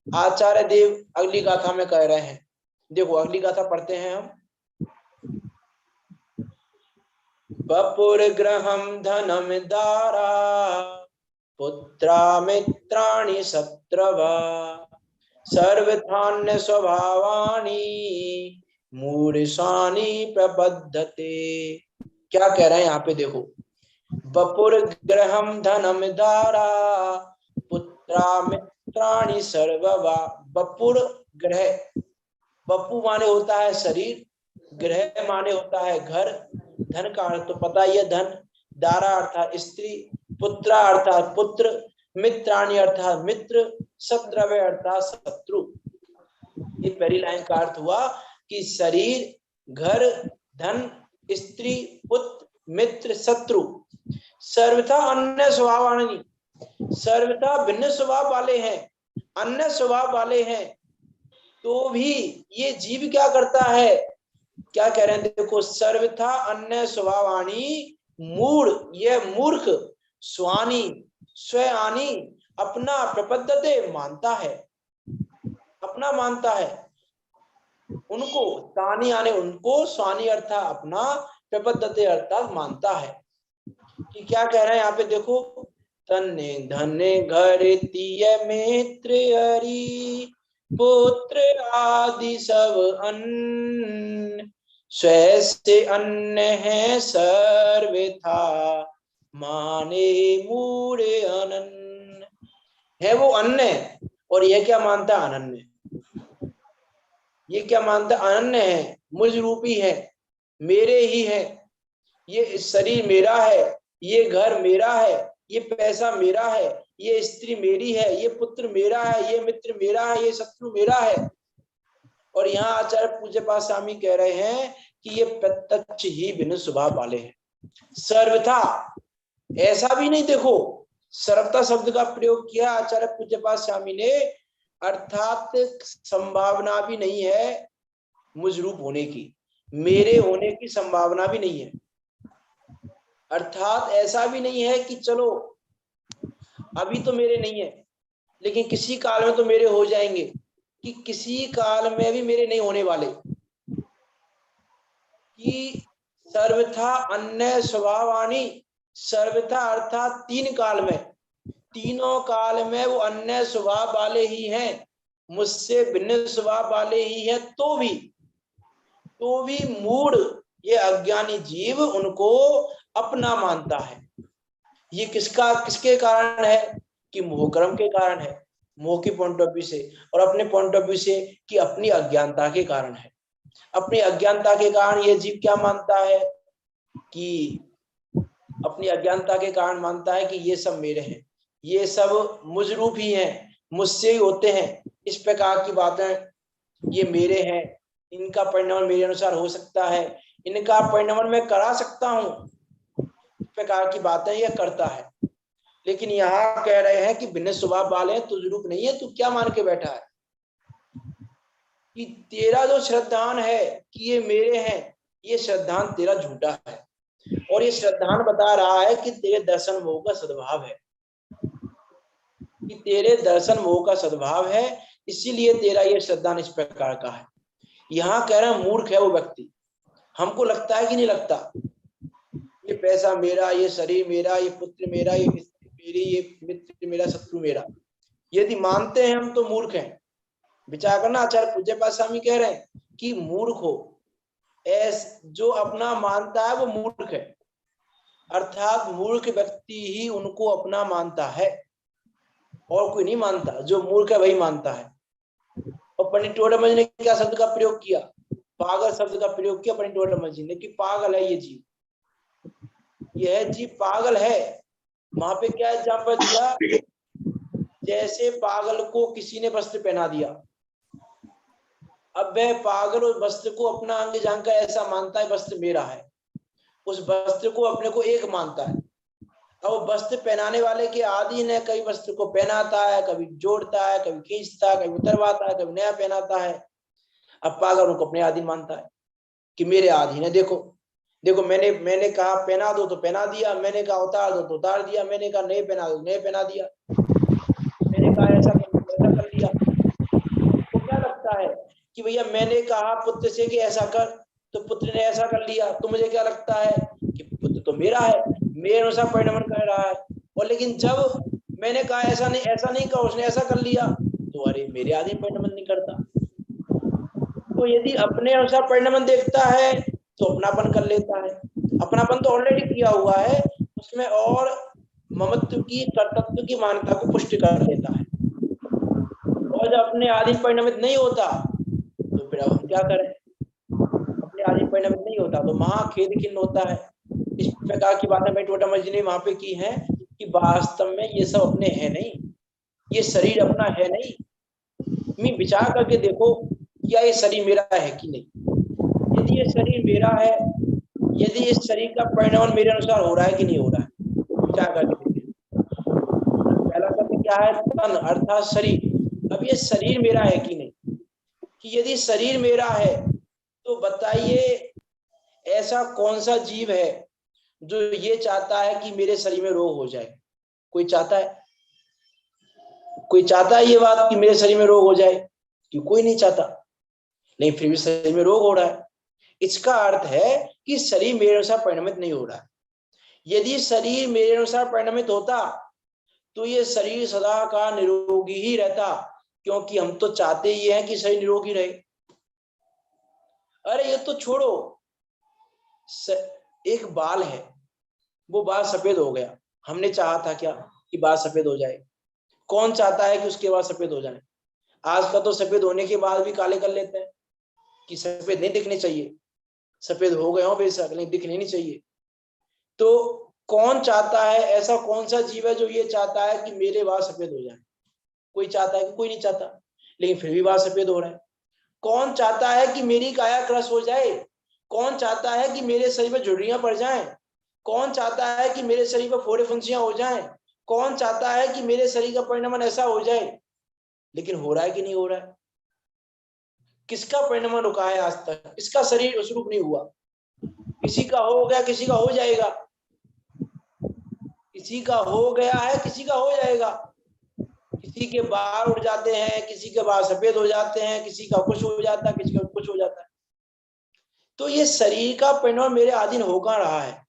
आचार्य देव अगली गाथा में कह रहे हैं। देखो अगली गाथा पढ़ते हैं हम। बपुर ग्रहम धनम दारा पुत्रा मित्राणि शत्रवा सर्वथान्य स्वभावानि मूर्षानि प्रबद्धते। क्या कह रहे हैं यहाँ पे देखो, वपुर ग्रहम धनम धारा पुत्रा मित्राणि सर्ववा। वपुर ग्रह, वपु माने होता है शरीर, ग्रह माने होता है घर, धन का अर्थ तो पता ही है धन, दारा अर्थात स्त्री, पुत्रा अर्थात पुत्र, मित्राणि अर्थात मित्र, शत्रवे अर्थात शत्रु। ये पहली लाइन का अर्थ हुआ कि शरीर, घर, धन, स्त्री, पुत्र, मित्र, शत्रु, सर्वथा अन्य स्वभाव वाले, सर्वथा भिन्न स्वभाव वाले हैं, अन्य स्वभाव वाले हैं, तो भी ये जीव क्या करता है, क्या कह रहे हैं देखो, सर्वथा अन्य स्वभावानी मूढ़, यह मूर्ख, स्वानी स्वयानी अपना प्रपद्यते मानता है, अपना मानता है, उनको तानी आने उनको, स्वानी अर्थात अपना, प्रपद्यते अर्थात मानता है। कि क्या कह रहे हैं यहाँ पे देखो, तन्ने धन्य घर तीय मित्र हरि पुत्र आदि सब अन्न, स्वयं से अन्य है सर्वथा माने मूढ़ अनन्य। है वो अन्य और यह क्या मानता है अनन्य, ये क्या मानता है अनन्य है, मुझ रूपी है, मेरे ही है, ये शरीर मेरा है, ये घर मेरा है, ये पैसा मेरा है, ये स्त्री मेरी है, ये पुत्र मेरा है, ये मित्र मेरा है, ये शत्रु मेरा है। और यहाँ आचार्य पूज्यपाद स्वामी कह रहे हैं कि ये प्रत्यक्ष ही भिन्न स्वभाव वाले हैं। सर्वथा ऐसा भी नहीं, देखो सर्वथा शब्द का प्रयोग किया आचार्य पूज्यपाद स्वामी ने, अर्थात संभावना भी नहीं है मुझ रूप होने की, मेरे होने की संभावना भी नहीं है, अर्थात ऐसा भी नहीं है कि चलो अभी तो मेरे नहीं है लेकिन किसी काल में तो मेरे हो जाएंगे, कि किसी काल में भी मेरे नहीं होने वाले, कि सर्वथा अन्य स्वभावानी, सर्वथा अर्थात तीन काल में, तीनों काल में वो अन्य स्वभाव वाले ही हैं, मुझसे भिन्न स्वभाव वाले ही हैं, तो भी मूढ़ ये अज्ञानी जीव उनको अपना मानता है। ये किसके कारण है, कि मोह कर्म के कारण है, मोह के पॉइंट ऑफ व्यू से, और अपने पॉइंट ऑफ व्यू से कि अपनी अज्ञानता के कारण है। अपनी अज्ञानता के कारण ये जीव क्या मानता है, कि अपनी अज्ञानता के कारण मानता है कि ये सब मेरे हैं, ये सब मुझ रूप ही हैं, मुझसे ही होते हैं, इस प्रकार की बातें, ये मेरे हैं, इनका परिणाम मेरे अनुसार हो सकता है, इनका परिणाम मैं करा सकता हूँ, इस प्रकार की बातें यह करता है। लेकिन यहाँ कह रहे हैं कि भिन्न स्वभाव वाले हैं, तुझ रूप नहीं है, तू क्या मान के बैठा है, कि तेरा जो श्रद्धान है कि ये मेरे हैं, ये श्रद्धान तेरा झूठा है, और ये श्रद्धान बता रहा है कि तेरे दर्शन मोह का सद्भाव है, कि तेरे दर्शन मोह का सद्भाव है, इसीलिए तेरा ये श्रद्धान इस प्रकार का है। यहाँ कह रहा है मूर्ख है वो व्यक्ति। हमको लगता है कि नहीं लगता, ये पैसा मेरा, ये शरीर मेरा, ये पुत्र मेरा, ये स्त्री मेरी, ये मित्र मेरा, शत्रु मेरा, यदि मानते हैं हम तो मूर्ख हैं। विचार करना, आचार्य पूज्यपाद स्वामी कह रहे हैं कि मूर्ख हो, जो अपना मानता है वो मूर्ख है, अर्थात मूर्ख व्यक्ति ही उनको अपना मानता है, और कोई नहीं मानता, जो मूर्ख है वही मानता है। और पंडित टोडरमल ने क्या शब्द का प्रयोग किया, पागल शब्द का प्रयोग किया पंडित टोडरमल जी ने, कि पागल है ये जीव, यह जीव पागल है। वहां पे क्या एग्जाम्पल दिया, जैसे पागल को किसी ने वस्त्र पहना दिया, अब वह पागल उस वस्त्र को अपना अंग जानकर ऐसा मानता है वस्त्र मेरा है, उस वस्त्र को अपने को एक मानता है। अब वस्त्र पहनाने वाले के आदि ने कई वस्त्र को पहनाता है, कभी जोड़ता है, कभी खींचता है, कभी उतरवाता है, कभी नया पहनाता है। अब पागल उनको अपने आदि मानता है कि मेरे आदि है, देखो देखो मैंने कहा पहना दो तो पहना दिया, मैंने कहा उतार दो तो उतार दिया, मैंने कहा नहीं पहना दो नहीं पहना दिया, मैंने कहा ऐसा कर दिया। तो क्या लगता है कि भैया मैंने कहा पुत्र से कि ऐसा कर, तो पुत्र ने ऐसा कर लिया, तो मुझे क्या लगता है कि पुत्र तो मेरा है, मेरे अनुसार परिणाम कर रहा है। और लेकिन जब मैंने कहा ऐसा नहीं कहा, उसने ऐसा कर लिया, तो अरे मेरे आदमी परिणाम नहीं करता। तो यदि अपने अनुसार परिणाम देखता है तो अपनापन कर लेता है, अपनापन तो ऑलरेडी किया हुआ है, उसमें और ममत्व की, कर्तव्य की मान्यता को पुष्टि कर देता है। और जब अपने आधीन परिणमित नहीं होता तो फिर अब हम क्या करें? अपने आधीन परिणमित नहीं होता तो महाखेद खिन्न होता है। इस प्रकार की बातें भाई टोटामल जी ने वहां पे की हैं कि वास्तव में ये सब अपने है नहीं, ये शरीर अपना है नहीं। मैं विचार करके देखो, क्या ये शरीर मेरा है कि नहीं? यदि ये शरीर मेरा है, यदि इस शरीर का परिणाम मेरे अनुसार हो रहा है कि नहीं हो रहा है, विचार करके देखिए। पहला शब्द क्या है? तन, अर्थात शरीर। अब ये शरीर मेरा है कि नहीं? कि यदि शरीर मेरा है तो बताइए ऐसा कौन सा जीव है जो ये चाहता है कि मेरे शरीर में रोग हो जाए? कोई चाहता है? कोई चाहता है ये बात कि मेरे शरीर में रोग हो जाए? कि कोई नहीं चाहता, लेकिन फिर भी शरीर में रोग हो रहा है। इसका अर्थ है कि शरीर मेरे अनुसार परिणमित नहीं हो रहा है। यदि शरीर मेरे अनुसार परिणमित होता तो ये शरीर सदा का निरोगी ही रहता, क्योंकि हम तो चाहते ही हैं कि शरीर निरोगी रहे। अरे ये तो छोड़ो, एक बाल है, वो बाल सफेद हो गया, हमने चाहा था क्या कि बाल सफेद हो जाए? कौन चाहता है कि उसके बाल सफेद हो जाए? आज का तो सफेद होने के बाद भी काले कर लेते हैं कि सफेद नहीं दिखने चाहिए, सफेद हो गए हो बेशक लेकिन दिखने नहीं चाहिए। तो कौन चाहता है, ऐसा कौन सा जीव है जो ये चाहता है कि मेरे बाल सफेद हो जाए? कोई चाहता है कि कोई नहीं चाहता, लेकिन फिर भी बाल सफेद हो रहे हैं। कौन चाहता है कि मेरी काया क्रश हो जाए? कौन चाहता है कि मेरे शरीर में झुर्रियां पड़ जाएं? कौन चाहता है कि मेरे शरीर में फोड़े फुंसियां हो जाएं? कौन चाहता है कि मेरे शरीर का परिणाम ऐसा हो जाए? लेकिन हो रहा है कि नहीं हो रहा है? किसका परिणाम रुका है आज तक? इसका शरीर उस रूप नहीं हुआ। किसी का हो गया, किसी का हो जाएगा, किसी का हो गया है, किसी का हो जाएगा। किसी के बाल उड़ जाते हैं, किसी के बाल सफेद हो जाते हैं, किसी का कुछ हो जाता है, किसी का कुछ हो जाता है। तो ये शरीर का परिणाम मेरे अधीन हो कहाँ रहा है?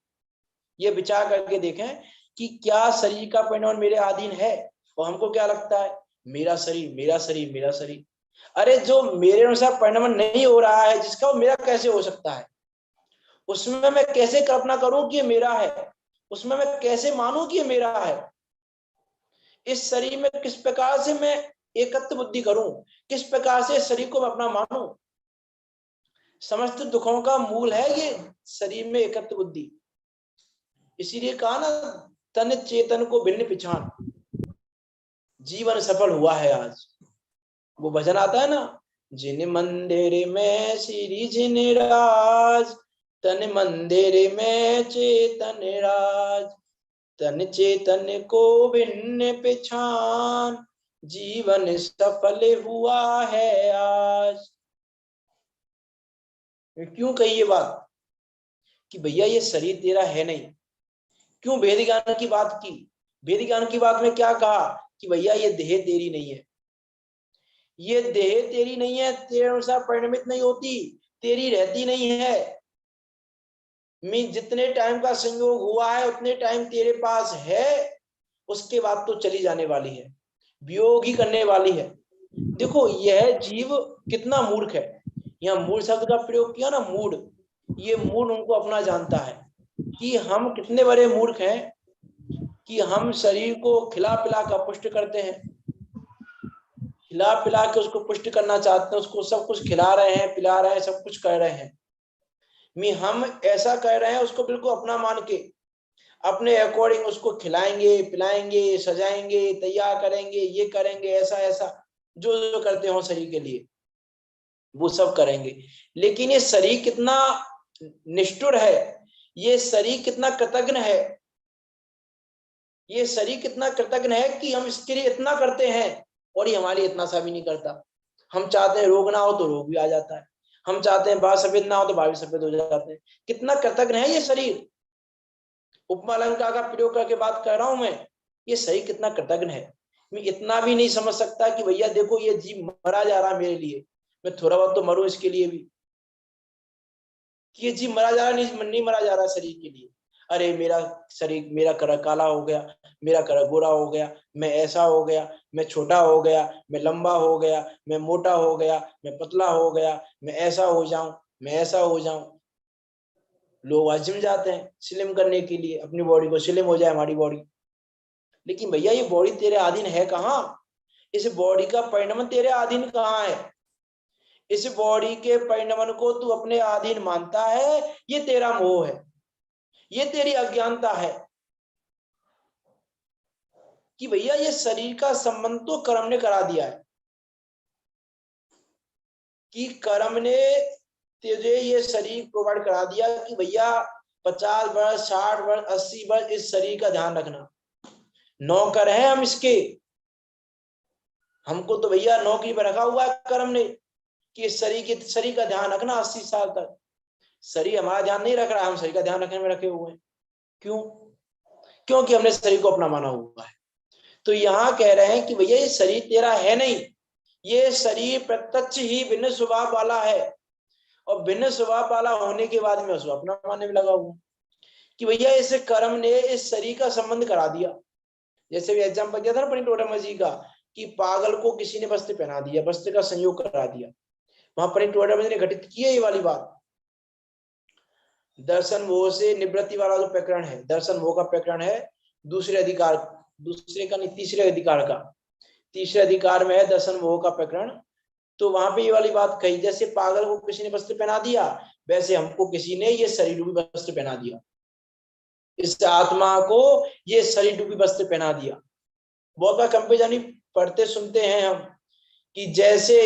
ये विचार करके देखें कि क्या शरीर का परिणाम मेरे अधीन है? और हमको क्या लगता है? मेरा शरीर, मेरा शरीर, मेरा शरीर। अरे जो मेरे अनुसार परिणाम नहीं हो रहा है, जिसका वो मेरा कैसे हो सकता है? उसमें मैं कैसे कल्पना करूं कि ये मेरा है? उसमें मैं कैसे मानूं कि ये मेरा है? इस शरीर में किस प्रकार से मैं एकत्व बुद्धि करूं? किस प्रकार से शरीर को मैं अपना मानूं? समस्त दुखों का मूल है ये शरीर में एकत्व बुद्धि। इसीलिए कहा ना, तन चेतन को भिन्न पिछान, जीवन सफल हुआ है आज। वो भजन आता है ना, जिन मंदिर में श्री जिन राज, तन मंदिर में चेतन राज, तन चेतन को भिन्न पिछान, जीवन सफल हुआ है आज। क्यों कही ये बात कि भैया ये शरीर तेरा है नहीं? क्यों वेद ज्ञान की बात की? वेद ज्ञान की बात में क्या कहा कि भैया ये देह तेरी नहीं है, ये देह तेरी नहीं है, तेरे अनुसार परिणमित नहीं होती, तेरी रहती नहीं है। मैं जितने टाइम का संयोग हुआ है उतने टाइम तेरे पास है, उसके बाद तो चली जाने वाली है, वियोग ही करने वाली है। देखो यह जीव कितना मूर्ख है। यहाँ मूड शब्द का प्रयोग किया ना, मूड, ये मूड उनको अपना जानता है कि हम कितने बड़े मूर्ख हैं कि हम शरीर को खिला पिला कर पुष्ट करते हैं, खिला पिला के उसको पुष्ट करना चाहते हैं, उसको सब कुछ खिला रहे हैं, पिला रहे हैं, सब कुछ कर रहे हैं। हम ऐसा कर रहे हैं उसको बिल्कुल अपना मान के, अपने अकॉर्डिंग उसको खिलाएंगे, पिलाएंगे, सजाएंगे, तैयार करेंगे, ये करेंगे, ऐसा ऐसा जो जो करते हो शरीर के लिए वो सब करेंगे। लेकिन ये शरीर कितना निष्ठुर है, ये शरीर कितना कृतज्ञ है, ये शरीर कितना कृतज्ञ है कि हम इसके लिए इतना करते हैं और ये हमारे इतना सा भी नहीं करता। हम चाहते हैं रोग ना हो तो रोग भी आ जाता है, हम चाहते हैं बाल सफेद ना हो तो बाल भी सफेद हो जाते हैं। कितना कृतज्ञ है ये शरीर। उपमा अलंकार का प्रयोग करके बात कर रहा हूं मैं, ये शरीर कितना कृतज्ञ है। मैं इतना भी नहीं समझ सकता कि भैया देखो ये जीव मरा जा रहा है मेरे लिए, मैं थोड़ा बहुत तो मरूं इसके लिए भी, कि ये जीव मरा जा रहा नहीं मरा जा रहा शरीर के लिए। अरे मेरा शरीर, मेरा कलर काला हो गया, मेरा कलर गोरा हो गया, मैं ऐसा हो गया, मैं छोटा हो गया, मैं लंबा हो गया, मैं मोटा हो गया, मैं पतला हो गया, मैं ऐसा हो जाऊं, मैं ऐसा हो जाऊं। लोग आज जिम जाते हैं स्लिम करने के लिए, अपनी बॉडी को स्लिम हो जाए हमारी बॉडी। लेकिन भैया ये बॉडी तेरे अधीन है कहाँ? इस बॉडी का परिणमन तेरे अधीन कहाँ है? इस बॉडी के परिणमन को तू अपने अधीन मानता है, ये तेरा मोह है, ये तेरी अज्ञानता है कि भैया ये शरीर का संबंध तो कर्म ने करा दिया है, कि कर्म ने तुझे ये शरीर प्रोवाइड करा दिया कि भैया 50 वर्ष 60 वर्ष 80 वर्ष इस शरीर का ध्यान रखना। नौकर है हम इसके, हमको तो भैया नौकरी पर रखा हुआ है कर्म ने कि इस शरीर का ध्यान रखना 80 साल तक। शरीर हमारा ध्यान नहीं रख रहा, हम शरीर का ध्यान रखने में रखे हुए हैं। क्यों? क्योंकि हमने शरीर को अपना माना हुआ है। तो यहाँ कह रहे हैं कि भैया ये शरीर तेरा है नहीं, ये शरीर प्रत्यक्ष ही भिन्न स्वभाव वाला है, और भिन्न स्वभाव वाला होने के बाद में उसको अपना मानने में लगा हुआ कि भैया इस कर्म ने इस शरीर का संबंध करा दिया। जैसे भी एग्जाम्पल दिया था ना परिटोटम जी का, कि पागल को किसी ने वस्त्र पहना दिया, वस्त्र का संयोग करा दिया, वहां परिटोटम जी ने घटित की है ये वाली बात। दर्शन मोह से निवृत्ति वाला जो प्रकरण है, दर्शन मोह का प्रकरण है, दूसरे का नहीं तीसरे अधिकार में है दर्शन मोह का प्रकरण। तो वहां पे ये वाली बात कही, जैसे पागल को किसी ने वस्त्र पहना दिया, वैसे हमको किसी ने ये शरीर रूपी वस्त्र पहना दिया, इस आत्मा को ये शरीर रूपी वस्त्र पहना दिया। बहुत बार कंपेरिजन पढ़ते सुनते हैं हम कि जैसे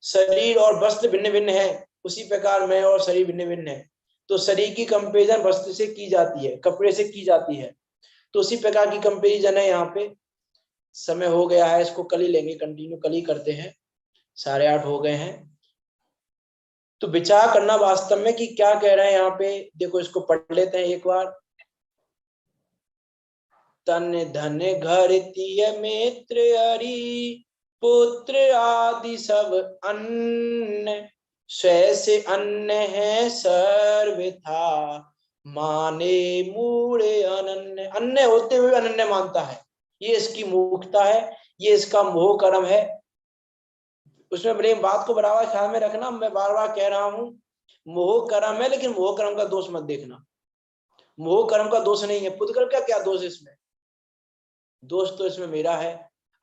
शरीर और वस्त्र भिन्न भिन्न है, उसी प्रकार मैं और शरीर भिन्न भिन्न है। तो शरीर की कंपेरिजन वस्त्र से की जाती है, कपड़े से की जाती है, तो उसी प्रकार की कंपेरिजन है। यहाँ पे समय हो गया है, इसको कल ही लेंगे, कंटिन्यू कल ही करते हैं, 8:30 हो गए हैं। तो विचार करना वास्तव में कि क्या कह रहे हैं यहाँ पे। देखो इसको पढ़ लेते हैं एक बार। तन धन घर तिय मित्र हरि पुत्र आदि सब अन्न, स्वैसे अन्न है सर्वथा माने मूढ़े अनन्य। अन्य होते हुए अनन्य मानता है, ये इसकी मूर्खता है, ये इसका मोह कर्म है। उसमें बड़े बात को बराबर ख्याल में रखना, मैं बार बार कह रहा हूं मोह कर्म है, लेकिन मोह कर्म का दोष मत देखना। मोह कर्म का दोष नहीं है, पुद्गल का क्या दोष है इसमें? दोष तो इसमें मेरा है,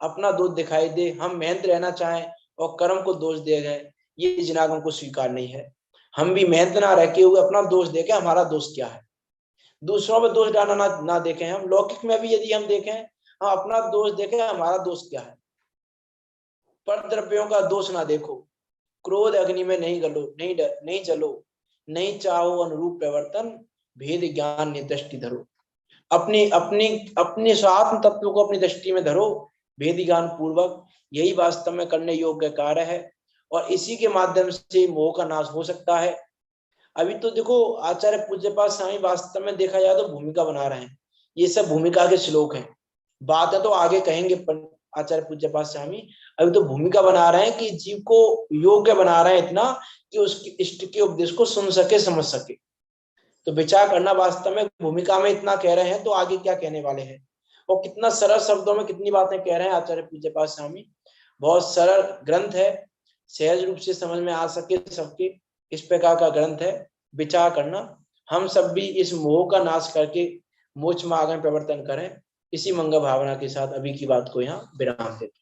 अपना दोष दिखाई दे, हम मेहनत रहना चाहें और कर्म को दोष दे गए, ये जिनाग हमको स्वीकार नहीं है। हम भी मेहनत ना रखे हुए अपना दोष देखें, हमारा दोष क्या है, दूसरों पर दोष डालना ना देखें। हम लौकिक में भी यदि हम देखें, हम अपना दोष देखें, हमारा दोष क्या है। पर द्रव्यों का दोष ना देखो, क्रोध अग्नि में नहीं गलो, नहीं जलो, नहीं चाहो अनुरूप प्रवर्तन, भेद ज्ञान ने दृष्टि धरो। अपनी अपनी अपने स्वात्म तत्व को अपनी दृष्टि में धरो, भेद ज्ञान पूर्वक, यही वास्तव में करने योग्य कार्य है, और इसी के माध्यम से मोह का नाश हो सकता है। अभी तो देखो आचार्य पूज्यपाद स्वामी वास्तव में देखा जाए तो भूमिका बना रहे हैं, ये सब भूमिका के श्लोक हैं, बातें तो आगे कहेंगे आचार्य पूज्यपाद स्वामी। अभी तो भूमिका बना रहे हैं कि जीव को योग्य बना रहे हैं इतना कि उसकी इष्ट के उपदेश को सुन सके, समझ सके। तो विचार करना वास्तव में भूमिका में इतना कह रहे हैं तो आगे क्या कहने वाले हैं, और कितना सरल शब्दों में कितनी बातें कह रहे हैं आचार्य पूज्यपाद स्वामी। बहुत सरल ग्रंथ है, सहज रूप से समझ में आ सके सबके, इस प्रकार का ग्रंथ है। विचार करना, हम सब भी इस मोह का नाश करके मोक्ष मार्ग में प्रवर्तन करें, इसी मंगल भावना के साथ अभी की बात को यहाँ विराम देते हैं।